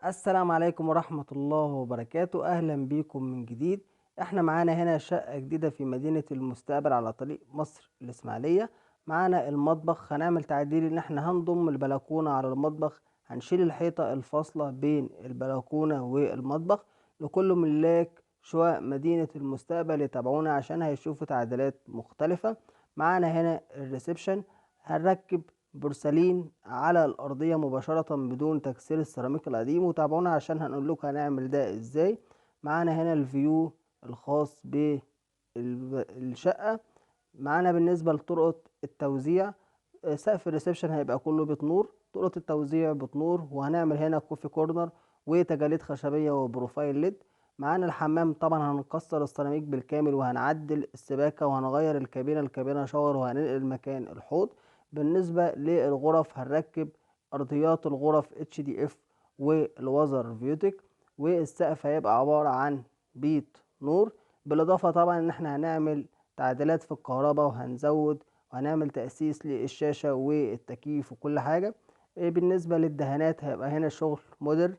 السلام عليكم ورحمة الله وبركاته. أهلا بيكم من جديد. احنا معانا هنا شقة جديدة في مدينة المستقبل على طريق مصر الإسماعيلية. معانا المطبخ، هنعمل تعديل ان احنا هنضم البلكونة على المطبخ، هنشيل الحيطة الفاصلة بين البلكونة والمطبخ. لكل ملاك شقق مدينة المستقبل يتابعونا عشان هيشوفوا تعديلات مختلفة. معانا هنا الريسبشن، هنركب بورسلين على الأرضية مباشرة بدون تكسير السيراميك القديم، وتابعونا عشان هنقول لكم هنعمل ده ازاي. معانا هنا الفيو الخاص بالشقة. معانا بالنسبة لطرقة التوزيع، سقف الريسبشن هيبقى كله بتنور، طرقة التوزيع بتنور، وهنعمل هنا كوفي كورنر وتجاليد خشبية وبروفايل ليد. معانا الحمام، طبعا هنكسر السيراميك بالكامل وهنعدل السباكة وهنغير الكابينة شاور وهننقل مكان الحوض. بالنسبة للغرف هنركب أرضيات الغرف HDF والوزر فيوتك، والسقف هيبقى عبارة عن بيت نور. بالإضافة طبعا إن احنا هنعمل تعديلات في الكهرباء وهنزود وهنعمل تأسيس للشاشة والتكييف وكل حاجة. بالنسبة للدهانات هيبقى هنا شغل مودرن.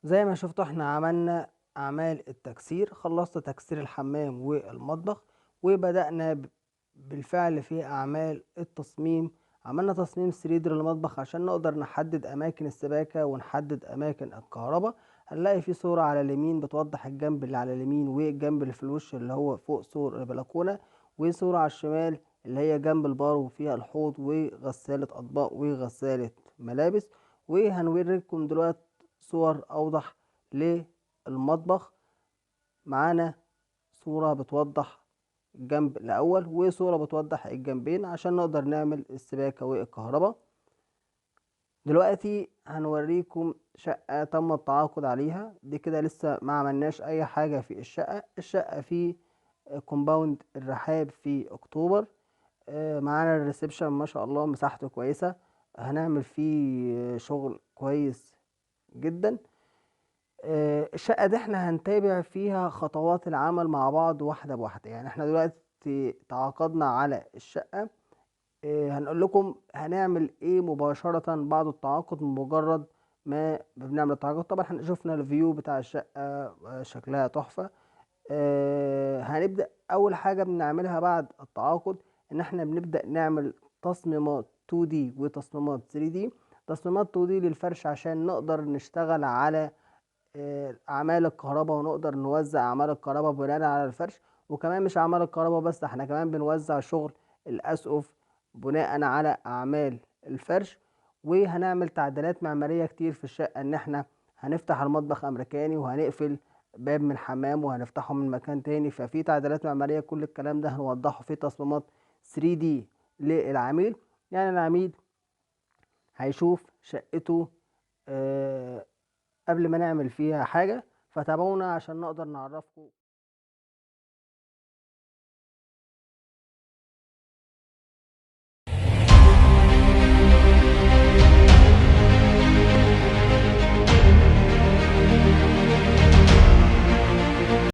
زي ما شفتوا احنا عملنا اعمال التكسير، خلصت تكسير الحمام والمطبخ، وبدأنا بالفعل في اعمال التصميم. عملنا تصميم 3D للمطبخ عشان نقدر نحدد اماكن السباكة ونحدد اماكن الكهرباء. هنلاقي في صورة على اليمين بتوضح الجنب اللي على اليمين والجنب اللي في الوش اللي هو فوق سور البلكونة، وصورة على الشمال اللي هي جنب البار وفيها الحوض وغسالة اطباق وغسالة ملابس. وهنوريكم دلوقتي صور أوضح للمطبخ. معانا صورة بتوضح الجنب الأول وصورة بتوضح الجنبين عشان نقدر نعمل السباكة والكهرباء. دلوقتي هنوريكم شقة تم التعاقد عليها، دي كده لسه ما عملناش أي حاجة في الشقة في كومباوند الرحاب في أكتوبر. معانا الريسبشن ما شاء الله مساحته كويسة، هنعمل فيه شغل كويس جدا. الشقة دي احنا هنتابع فيها خطوات العمل مع بعض واحدة بواحدة. يعني احنا دلوقتي تعاقدنا على الشقة، هنقول لكم هنعمل ايه مباشرة بعد التعاقد. مجرد ما بنعمل التعاقد طبعا احنا شفنا الفيو بتاع الشقة، شكلها تحفة. هنبدأ أول حاجة بنعملها بعد التعاقد إن احنا بنبدأ نعمل تصميمات 2D وتصميمات 3D. تصميمات 2D للفرش عشان نقدر نشتغل على اعمال الكهرباء ونقدر نوزع اعمال الكهرباء بناء على الفرش. وكمان مش اعمال الكهرباء بس، احنا كمان بنوزع شغل الاسقف بناء على اعمال الفرش. وهنعمل تعديلات معمارية كتير في الشقة، ان احنا هنفتح المطبخ امريكاني وهنقفل باب من الحمام وهنفتحه من مكان تاني، ففي تعديلات معمارية. كل الكلام ده هنوضحه في تصميمات 3D للعميل. يعني العميل هيشوف شقته قبل ما نعمل فيها حاجة. فتابعونا عشان نقدر نعرفكم